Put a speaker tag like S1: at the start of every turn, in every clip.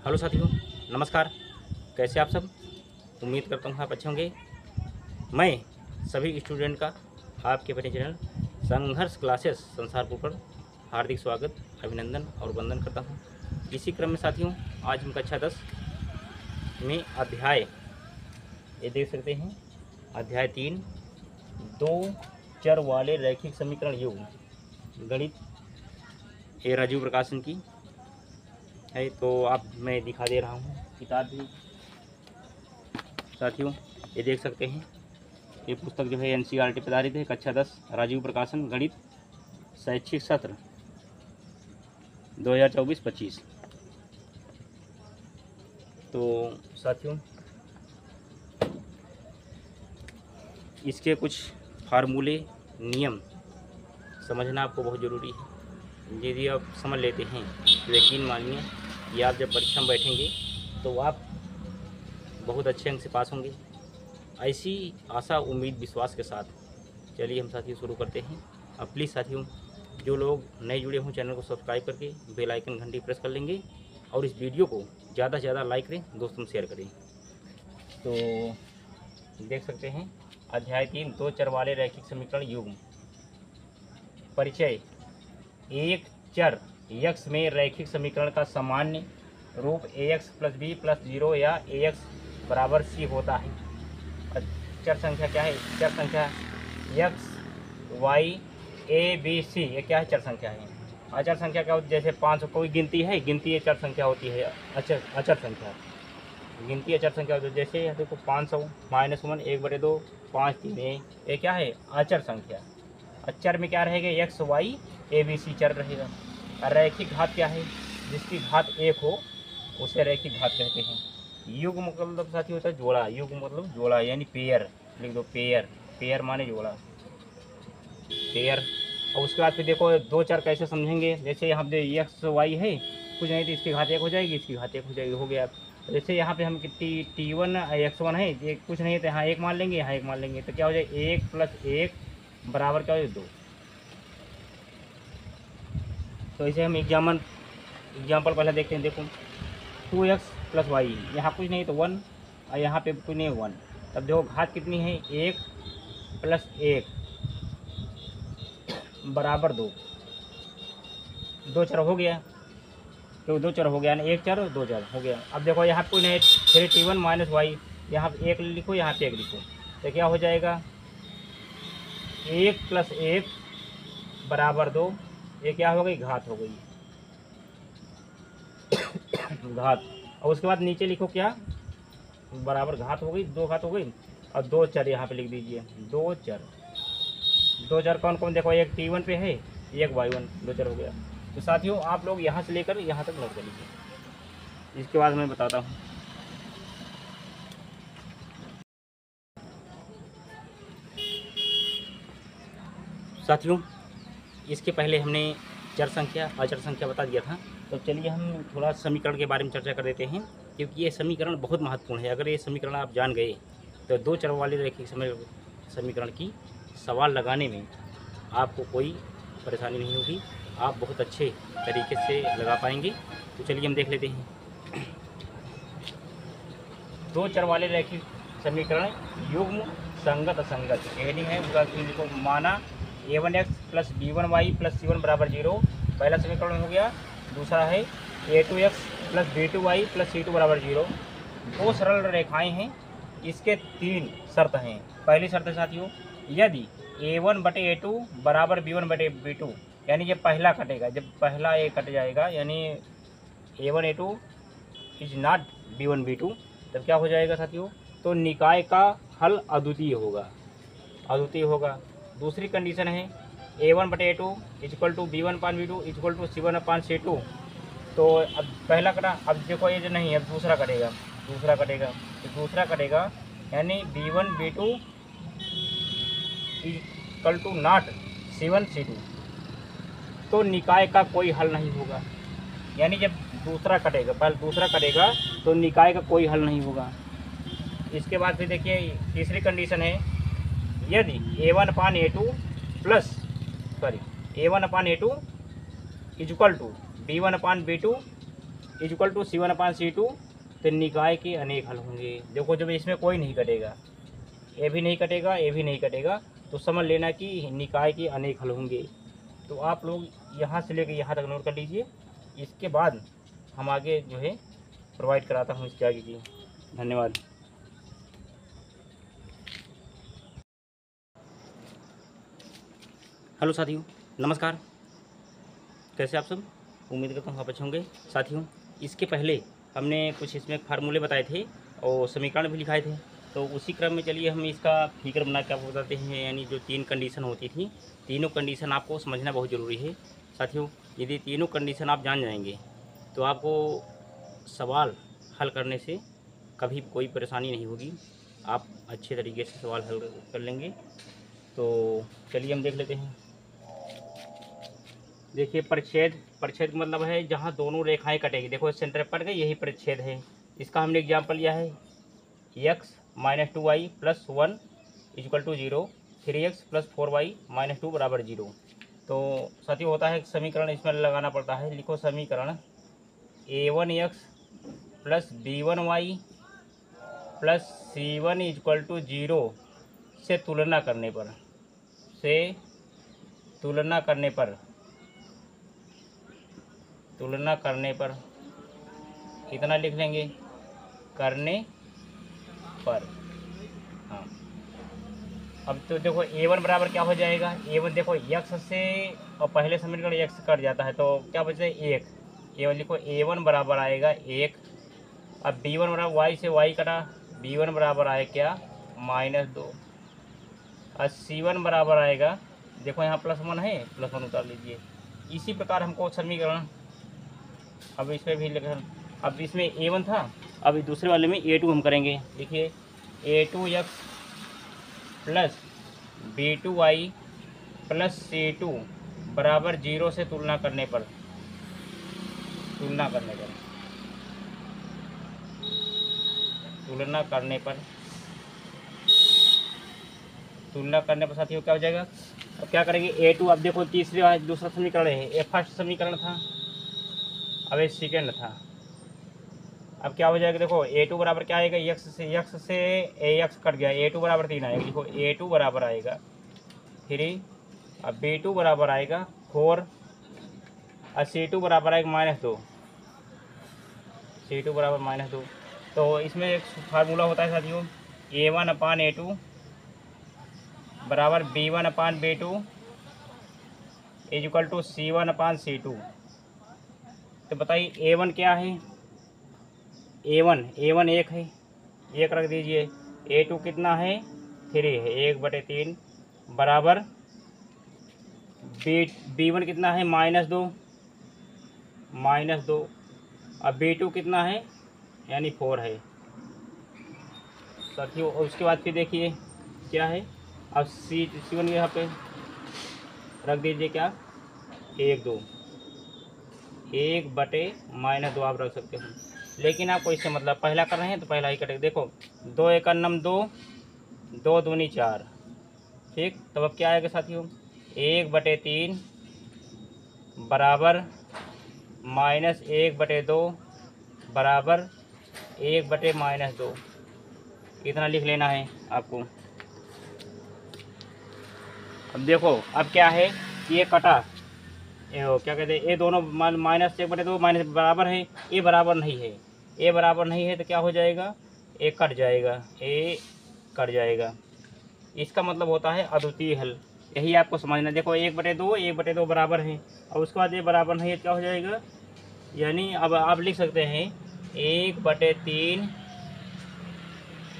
S1: Hello साथियों, नमस्कार। कैसे आप सब? उम्मीद करता हूँ आप अच्छे होंगे। मैं सभी स्टूडेंट का आपके अपने चैनल संघर्ष क्लासेस संसारपुर पर हार्दिक स्वागत, अभिनंदन और वंदन करता हूँ। इसी क्रम में साथियों, आज हम कक्षा 10 में अध्याय ये देख सकते हैं, अध्याय 3 दो चर वाले रैखिक समीकरण युग्म गणित, ये राजीव प्रकाशन की है। तो आप मैं दिखा दे रहा हूँ किताब भी साथियों, ये देख सकते हैं। ये पुस्तक जो है NCERT पर आधारित है। कक्षा 10 राजीव प्रकाशन गणित शैक्षिक सत्र 2024-25। तो साथियों, इसके कुछ फार्मूले नियम समझना आपको बहुत ज़रूरी है। यदि आप समझ लेते हैं तो यकीन मानिए कि आप जब परीक्षा में बैठेंगे तो आप बहुत अच्छे अंक से पास होंगे। ऐसी आशा, उम्मीद, विश्वास के साथ चलिए हम साथियों शुरू करते हैं। अब प्लीज़ साथियों, जो लोग नए जुड़े हों चैनल को सब्सक्राइब करके बेल आइकन घंटी प्रेस कर लेंगे और इस वीडियो को ज़्यादा से ज़्यादा लाइक करें, दोस्तों में शेयर करें। तो देख सकते हैं अध्याय 3 दो चर वाले रैखिक समीकरण युग्म। परिचय। एक चर x में रैखिक समीकरण का सामान्य रूप ax + b + 0 या ax = c होता है। चर संख्या क्या है? चर संख्या x y a b c, ये क्या है? चर संख्या है। अचर संख्या क्या होती है? जैसे 500 कोई गिनती है, गिनती ये चर संख्या होती है। अचर संख्या गिनती अचर संख्या होती है। जैसे यहाँ देखो 500 - 1 1/2 5 3, ये क्या है? अचर संख्या। अचर में क्या रहेगा? x y a b c चर रहेगा। रैखिक घात क्या है? जिसकी घात 1 हो उसे रैखिक घात कहते हैं। युग्म मतलब साथी होता है जोड़ा। युग्म मतलब जोड़ा, यानी पेयर। लिख दो पेयर। पेयर माने जोड़ा, पेयर। और उसके बाद फिर देखो दो चर कैसे समझेंगे। जैसे यहाँ पे x y है, कुछ नहीं तो इसकी घात 1 हो जाएगी, इसकी घात 1 हो जाएगी, हो गया। जैसे यहाँ पे हम t1 x1 है, ये कुछ नहीं है तो यहाँ 1 मान लेंगे, यहाँ 1 मान लेंगे, तो क्या हो जाएगा? 1 + 1 बराबर क्या हो जाएगा? 2। तो इसे हम एग्जाम्पल पहले देखते हैं। देखो 2x + y, यहाँ कुछ नहीं तो 1 और यहाँ पे कुछ नहीं 1। तब देखो घात कितनी है? 1 + 1 बराबर 2। दो चर हो गया, तो दो चर हो गया ना, एक चर 2 चर हो गया। अब देखो यहाँ कोई नहीं, 3t1 - y, यहाँ पे 1 लिखो, यहाँ पे 1 लिखो, तो क्या हो जाएगा? 1 + 1 बराबर 2। ये क्या हो गई? घात हो गई, घात। और उसके बाद नीचे लिखो क्या? बराबर घात हो गई, 2 घात हो गई। और 2 चर यहाँ पे लिख दीजिए। 2 चर कौन कौन? देखो एक t1 पे है, एक y1, 2 चर हो गया। तो साथियों, आप लोग यहाँ से लेकर यहाँ तक नोट कर लीजिए। इसके बाद मैं बताता हूँ। साथियों, इसके पहले हमने चर संख्या, अचर संख्या बता दिया था। तो चलिए हम थोड़ा समीकरण के बारे में चर्चा कर देते हैं, क्योंकि ये समीकरण बहुत महत्वपूर्ण है। अगर ये समीकरण आप जान गए तो दो चर वाले रैखिक समीकरण की सवाल लगाने में आपको कोई परेशानी नहीं होगी, आप बहुत अच्छे तरीके से लगा पाएंगे। तो चलिए हम देख लेते हैं। दो चर वाले रैखिक समीकरण युग्म संगत असंगत हेडिंग है उसका। को माना a1x + b1y + c1 = 0, पहला समीकरण हो गया। दूसरा है a2x + b2y + c2 = 0। दो सरल रेखाएं हैं, इसके 3 शर्त हैं। पहली शर्त है साथियों, यदि a1/a2 = b1/b2, यानी ये पहला कटेगा। जब पहला ए कट जाएगा, यानी a1a2 इज नॉट b1b2, तब क्या हो जाएगा साथियों? तो निकाय का हल अद्वितीय होगा, अद्वितीय होगा। दूसरी कंडीशन है a1/a2 = b1/b2 = c1/c2। तो अब पहला कटा, अब देखो ये जो नहीं, अब दूसरा कटेगा, दूसरा कटेगा, तो दूसरा कटेगा, यानी b1b2 = नॉट c1c2, तो निकाय का कोई हल नहीं होगा। यानी जब दूसरा कटेगा, पहले दूसरा कटेगा तो निकाय का कोई हल नहीं होगा। इसके बाद फिर देखिए तीसरी कंडीशन है, यदि a1/a2 = b1/b2 equal to C1/C2, तो निकाय के अनेक हल होंगे। देखो जब इसमें कोई नहीं कटेगा, ए भी नहीं कटेगा, ए भी नहीं कटेगा, तो समझ लेना कि निकाय के अनेक हल होंगे। तो आप लोग यहाँ से लेकर यहाँ तक नोट कर लीजिए। इसके बाद हम आगे जो है प्रोवाइड कराता हूँ इसके आगे की। धन्यवाद। हेलो साथियों, नमस्कार। कैसे आप सब? उम्मीद करता हूँ आप अच्छे होंगे। साथियों, इसके पहले हमने कुछ इसमें फार्मूले बताए थे और समीकरण भी लिखाए थे, तो उसी क्रम में चलिए हम इसका फिगर बना के आपको बताते हैं। यानी जो 3 कंडीशन होती थी, तीनों कंडीशन आपको समझना बहुत ज़रूरी है। साथियों, यदि तीनों कंडीशन आप जान जाएंगे तो आपको सवाल हल करने से कभी कोई परेशानी नहीं होगी, आप अच्छे तरीके से सवाल हल कर लेंगे। तो चलिए हम देख लेते हैं। देखिए, परिच्छेद का मतलब है जहाँ दोनों रेखाएं कटेगी। देखो सेंटर पर गई, यही परिच्छेद है। इसका हमने एग्जाम्पल लिया है x - 2y + 1 = 0, 3x + 4y - 2 = 0। तो साथियों होता है समीकरण इसमें लगाना पड़ता है। लिखो समीकरण a1x + b1y + c1 = 0 से तुलना करने पर कितना लिख लेंगे? करने पर। हाँ, अब तो देखो a1 बराबर क्या हो जाएगा? a1 देखो x से, और पहले समीकरण x कट जाता है तो क्या बचता है? 1। a1 लिखो, a1 बराबर आएगा 1। अब b1 बराबर y से y कटा, b1 बराबर आए क्या? -2। और c1 बराबर आएगा, देखो यहाँ +1 है, +1 उतार लीजिए। इसी प्रकार हमको समीकरण, अब इसमें भी लिखा, अब इसमें a1 था, अब दूसरे वाले में a2 हम करेंगे। देखिए a2x + b2y + c2 बराबर 0 से तुलना करने पर साथियों क्या हो जाएगा? अब क्या करेंगे? a2, अब देखो दूसरा समीकरण है, ये फर्स्ट समीकरण था, अब ये सेकेंड था। अब क्या हो जाएगा? देखो a2 बराबर क्या आएगा? x से ax कट गया, a2 बराबर 3 आएगा। देखो a2 बराबर आएगा 3, अब b2 बराबर आएगा 4, और c2 बराबर आएगा -2। c2 बराबर -2। तो इसमें एक फार्मूला होता है साथियों, a1/a2 बराबर b1/b2 = c1/c2। तो बताइए a1 क्या है? a1 1 है, 1 रख दीजिए। a2 कितना है? 3 है, 1/3 बराबर b1 कितना है? -2। अब b2 कितना है? यानी 4 है साथियों। और उसके बाद फिर देखिए क्या है, अब c1 यहाँ पे रख दीजिए क्या? 1/2 आप रख सकते हो, लेकिन आपको इससे मतलब पहला कर रहे हैं तो पहला ही कटेगा। देखो 2 × 2, 2 दूनी 4, ठीक। तब अब क्या आएगा साथियों? 1/3 बराबर -1/2 बराबर 1/-2। इतना लिख लेना है आपको। अब देखो अब क्या है, ये कटा, क्या कहते हैं, ये दोनों -1/2 माइनस बराबर है, ये बराबर नहीं है। ए बराबर नहीं है तो क्या हो जाएगा? ए कट जाएगा। इसका मतलब होता है अद्वितीय हल। यही आपको समझना। देखो 1/2 बराबर है, और उसके बाद ये बराबर नहीं है तो क्या हो जाएगा? यानी अब आप लिख सकते हैं 1/3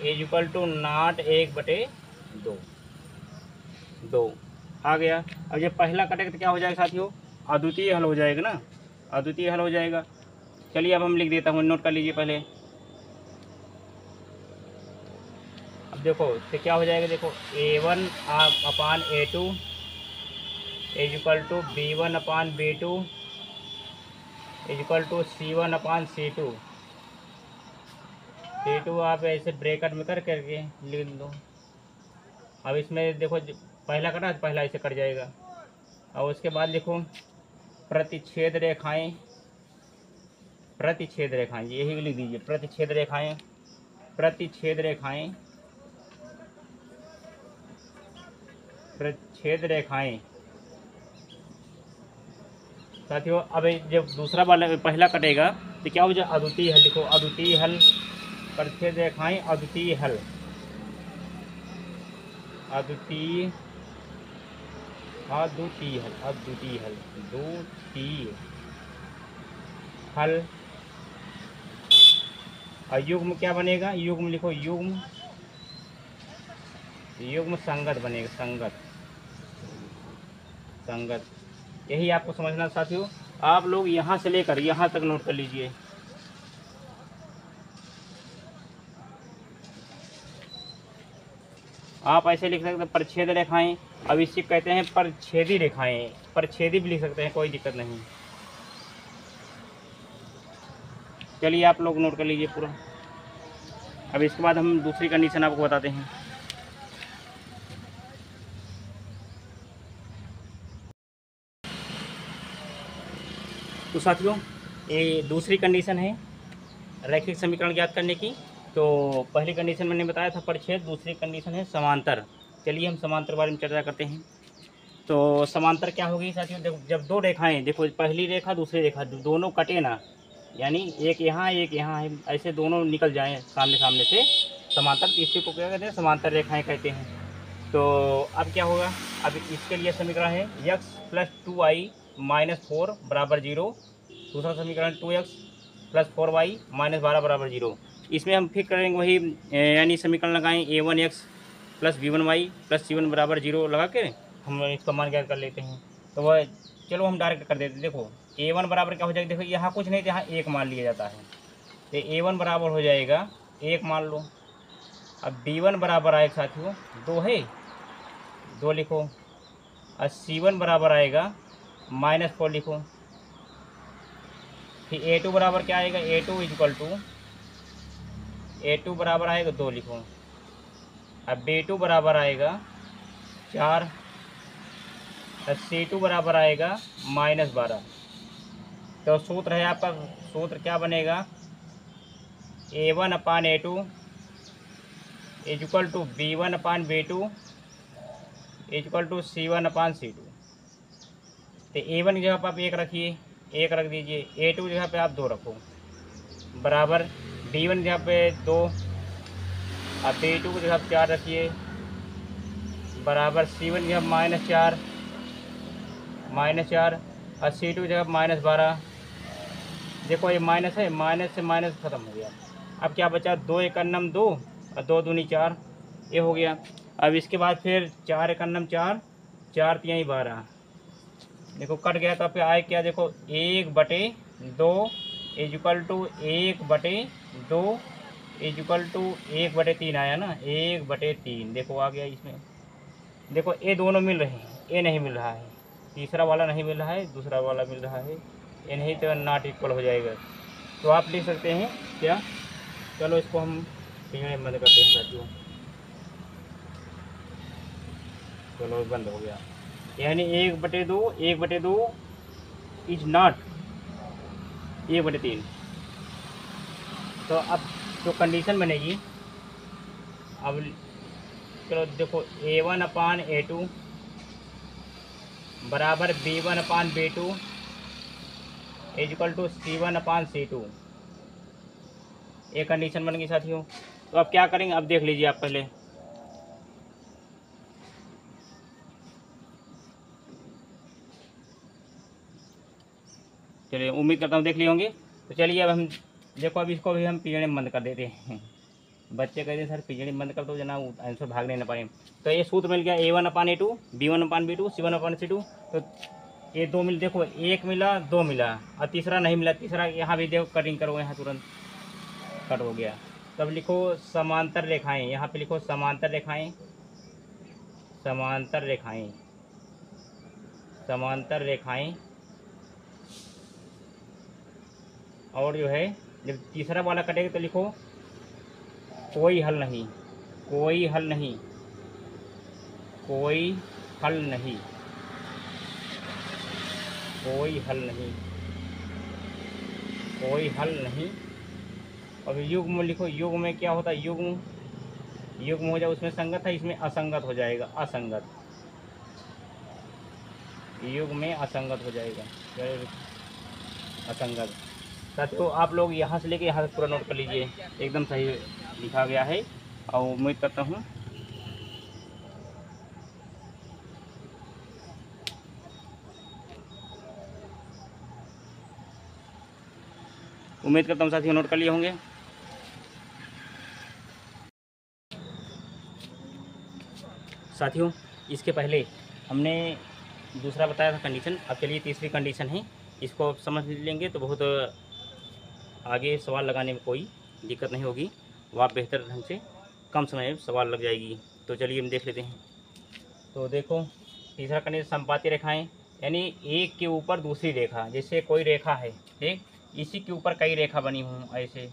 S1: = नॉट 1/2 आ गया। अब जब पहला कटेगा तो क्या हो जाएगा साथियों? अद्वितीय हल हो जाएगा ना, अद्वितीय हल हो जाएगा। चलिए अब हम लिख देता हूँ, नोट कर लीजिए पहले। अब देखो तो क्या हो जाएगा? देखो a1/a2 = b1/b2 = c1/c2। c2 आप ऐसे ब्रैकेट में करके लिख लो। अब इसमें देखो पहला कटा तो पहला ऐसे कट जाएगा, और उसके बाद लिखो प्रतिच्छेद रेखाएं प्रतिच्छेद रेखाएं, यही लिख दीजिए, प्रतिच्छेद रेखाएं, प्रतिच्छेद रेखाएं, प्रतिच्छेद रेखाएं। साथियों अब जब दूसरा वाला पहला कटेगा तो क्या हो जाए, अद्वितीय हल लिखो, अद्वितीय हल, प्रतिच्छेद रेखाएं अद्वितीय हल, अद्वितीय, अद्वितीय हल, अद्वितीय हल, द्वितीय हल। और युग्म क्या बनेगा, युग्म लिखो, युग्म, युग्म संगत बनेगा, संगत, संगत। यही आपको समझना साथियों। आप लोग यहाँ से लेकर यहाँ तक नोट कर लीजिए। आप ऐसे लिख सकते हैं परिच्छेद रेखाएं, अब इसी कहते हैं परिच्छेदी रेखाएं, परिच्छेदी भी लिख सकते हैं, कोई दिक्कत नहीं। चलिए आप लोग नोट कर लीजिए पूरा। अब इसके बाद हम दूसरी कंडीशन आपको बताते हैं। तो साथियों ये दूसरी कंडीशन है रैखिक समीकरण ज्ञात करने की। तो पहली कंडीशन मैंने बताया था परिच्छेद, दूसरी कंडीशन है समांतर। चलिए हम समांतर बारे में चर्चा करते हैं। तो समांतर क्या होगी साथियों, देखो जब दो रेखाएं, देखो पहली रेखा दूसरी रेखा दोनों कटे ना, यानी एक यहाँ है, ऐसे दोनों निकल जाएं सामने सामने से समांतर, इसी को क्या कहते हैं, समांतर रेखाएं कहते हैं। तो अब क्या होगा, अब इसके लिए समीकरण है x + 2y - 4 = 0। दूसरा समीकरण 2x + 4y - 12 = 0। इसमें हम फिर करेंगे वही, यानी समीकरण लगाएं a1x + b1y + c1 = 0 लगा के हम इसका मान ज्ञात कर लेते हैं। तो वह चलो हम डायरेक्ट कर देते हैं। देखो a1 बराबर क्या हो जाएगा, देखो यहाँ कुछ नहीं, यहाँ 1 मान लिया जाता है, तो a1 बराबर हो जाएगा 1 मान लो। अब b1 बराबर आएगा साथियों 2 है, 2 लिखो। और c1 बराबर आएगा -4 लिखो। फिर a2 बराबर क्या आएगा, a2 बराबर आएगा 2 लिखो। अब b2 बराबर आएगा 4 और c2 बराबर आएगा -12। तो सूत्र है आपका, सूत्र क्या बनेगा, a1/a2 = b1/b2 = c1/c2। तो a1 की जगह पर आप 1 रखिए, 1 रख दीजिए, a2 की जगह पे आप 2 रखो, बराबर b1 की जगह पे 2 और b2 की जगह 4 रखिए, बराबर c1 की जगह -4 और c2 की जगह -12। देखो ये माइनस है, माइनस से माइनस ख़त्म हो गया। अब क्या बचा, 2 × 1 = 2 और 2 दूनी 4, ये हो गया। अब इसके बाद फिर 4 × 1 = 4, 4 × 3 = 12। देखो कट गया, तो आप आए क्या, देखो 1/2 = 1/2 = 1/3 आया ना, 1/3 देखो आ गया इसमें। देखो ये दोनों मिल रहे हैं, ये नहीं मिल रहा है, तीसरा वाला नहीं मिल रहा है, दूसरा वाला मिल रहा है, ये नहीं तो नॉट इक्वल हो जाएगा। तो आप लिख सकते हैं क्या, चलो इसको हम पिंजड़े बंद करते हैं साथियों। चलो बंद हो गया, यानी 1/2 इज नॉट 1/3। तो अब जो कंडीशन बनेगी, अब चलो देखो a1/a2 बराबर b1/b2 = c1/c2, एक कंडीशन बन गई साथियों। तो अब क्या करेंगे, अब देख लीजिए आप पहले। चलिए उम्मीद करता हूँ देख लिए होंगे। तो चलिए अब हम देखो, अब इसको भी हम पिंजड़े में बंद कर देते हैं। बच्चे कहते हैं सर पिंजड़े में बंद कर दो जना, आंसर भागने न पाए। तो ये सूत्र मिल गया a1/a2 b1/b2 c1/c2। तो ये 2 मिल, देखो 1 मिला, 2 मिला और तीसरा नहीं मिला, तीसरा यहाँ भी देखो कटिंग करो, यहाँ तुरंत कट हो गया। तब लिखो समांतर रेखाएं, यहाँ पे लिखो समांतर रेखाएं, समांतर रेखाएं, समांतर रेखाएं। और जो है जब तीसरा वाला कटेगा तो लिखो कोई हल नहीं, कोई हल नहीं, कोई हल नहीं, कोई हल नहीं, कोई हल नहीं। अब युग्म लिखो, युग्म में क्या होता है, युग्म युग्म हो जाए उसमें संगत है, इसमें असंगत हो जाएगा, असंगत, युग्म में असंगत हो जाएगा, असंगत। साथियों आप लोग यहाँ से लेके यहाँ तक पूरा नोट कर लीजिए, एकदम सही लिखा गया है और उम्मीद करता हूँ साथियों नोट कर लिए होंगे। साथियों इसके पहले हमने दूसरा बताया था कंडीशन, अब चलिए तीसरी कंडीशन है, इसको आप समझ लेंगे तो बहुत आगे सवाल लगाने में कोई दिक्कत नहीं होगी, वो आप बेहतर ढंग से कम समय में सवाल लग जाएगी। तो चलिए हम देख लेते हैं। तो देखो तीसरा कंडीशन, संपाती रेखाएं, यानी एक के ऊपर दूसरी रेखा, जैसे कोई रेखा है ठीक, इसी के ऊपर कई रेखा बनी हूँ, ऐसे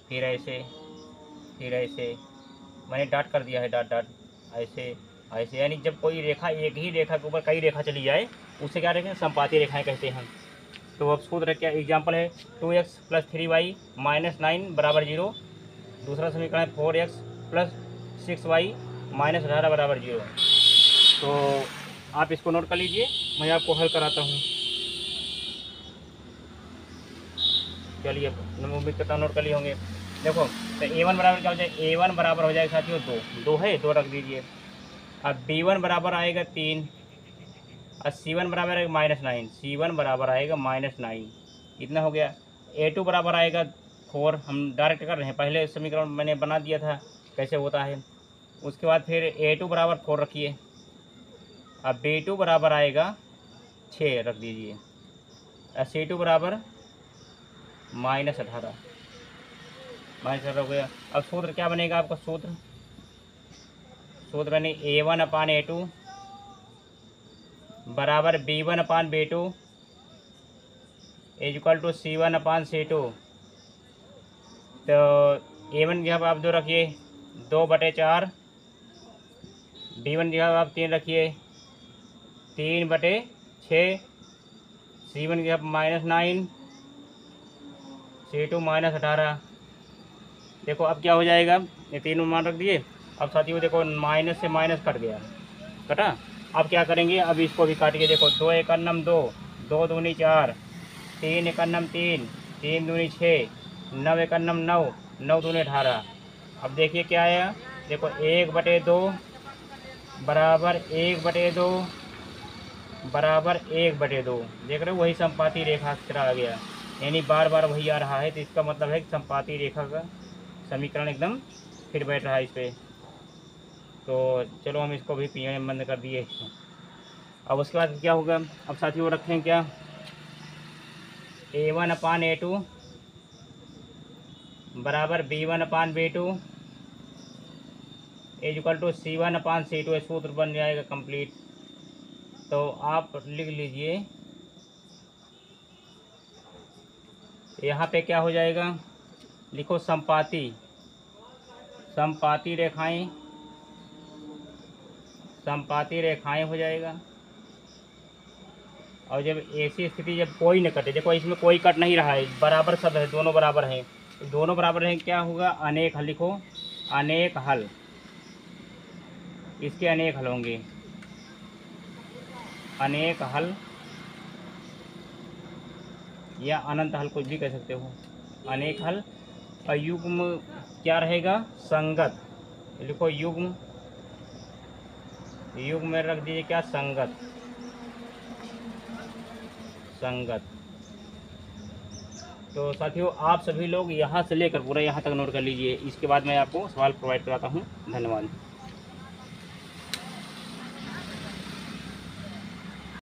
S1: फिर ऐसे फिर ऐसे, मैंने डॉट कर दिया है, डॉट डॉट, ऐसे ऐसे, यानी जब कोई रेखा एक ही रेखा के ऊपर कई रेखा चली जाए उसे क्या रखें, संपाती रेखाएं कहते हैं। तो अब सूत्र क्या एग्जाम्पल है, 2x + 3y - 9 = 0। दूसरा समीकरण है 4x + 6y - 18 = 0। तो आप इसको नोट कर लीजिए, मैं आपको हल कराता हूँ। चलिए उम्मीद करता हूँ नोट कर लिए होंगे। देखो तो a1 बराबर क्या हो जाएगा, a1 बराबर हो जाएगा साथियों 2 है, 2 रख दीजिए। अब b1 बराबर आएगा 3 और c1 बराबर आएगा -9, c1 बराबर आएगा -9, इतना हो गया। a2 बराबर आएगा 4, हम डायरेक्ट कर रहे हैं, पहले समीकरण मैंने बना दिया था कैसे होता है। उसके बाद फिर a2 बराबर 4 रखिए, अब b2 बराबर आएगा 6 रख दीजिए, और c2 बराबर -18 हो गया। अब सूत्र क्या बनेगा आपका, सूत्र बने a1/a2 बराबर b1/b2 = c1/c2। तो a1 की जगह आप 2 रखिए, 2/4, b1 की जगह आप 3 रखिए, 3/6, c1 की जगह -9, c2 -18। देखो अब क्या हो जाएगा, ये तीनों मान रख दिए। अब साथियों देखो माइनस से माइनस कट गया, कटा। अब क्या करेंगे, अब इसको भी काटिए, देखो 2 × 1 = 2, 2 दूनी 4, 3 × 1 = 3, 3 दूनी 6, 9 × 1 = 9, 9 दूनी 18। अब देखिए क्या आया, देखो 1/2 बराबर 1/2 बराबर 1/2, देख रहे हो वही संपाती रेखा की तरह आ गया, यानी बार बार वही आ रहा है। तो इसका मतलब है कि संपाती रेखा का समीकरण एकदम फिट बैठ रहा है इस पर। तो चलो हम इसको भी पीने में बंद कर दिए। अब उसके बाद क्या होगा, अब साथियों रखें क्या, a1/a2 बराबर b1/b2 = c1/c2, सूत्र बन जाएगा कंप्लीट। तो आप लिख लीजिए, यहाँ पे क्या हो जाएगा, लिखो संपाती रेखाएं हो जाएगा। और जब ऐसी स्थिति जब कोई न कटे, देखो इसमें कोई कट नहीं रहा है, बराबर सब है, दोनों बराबर हैं, दोनों बराबर हैं, क्या होगा, अनेक हल लिखो, अनेक हल, इसके अनेक हल होंगे, अनेक हल या अनंत हल, कुछ भी कह सकते हो, अनेक हल। और युग्म क्या रहेगा, संगत, लिखो युग्म में रख दीजिए क्या, संगत। तो साथियों आप सभी लोग यहाँ से लेकर पूरा यहाँ तक नोट कर लीजिए, इसके बाद मैं आपको सवाल प्रोवाइड कराता हूँ। धन्यवाद।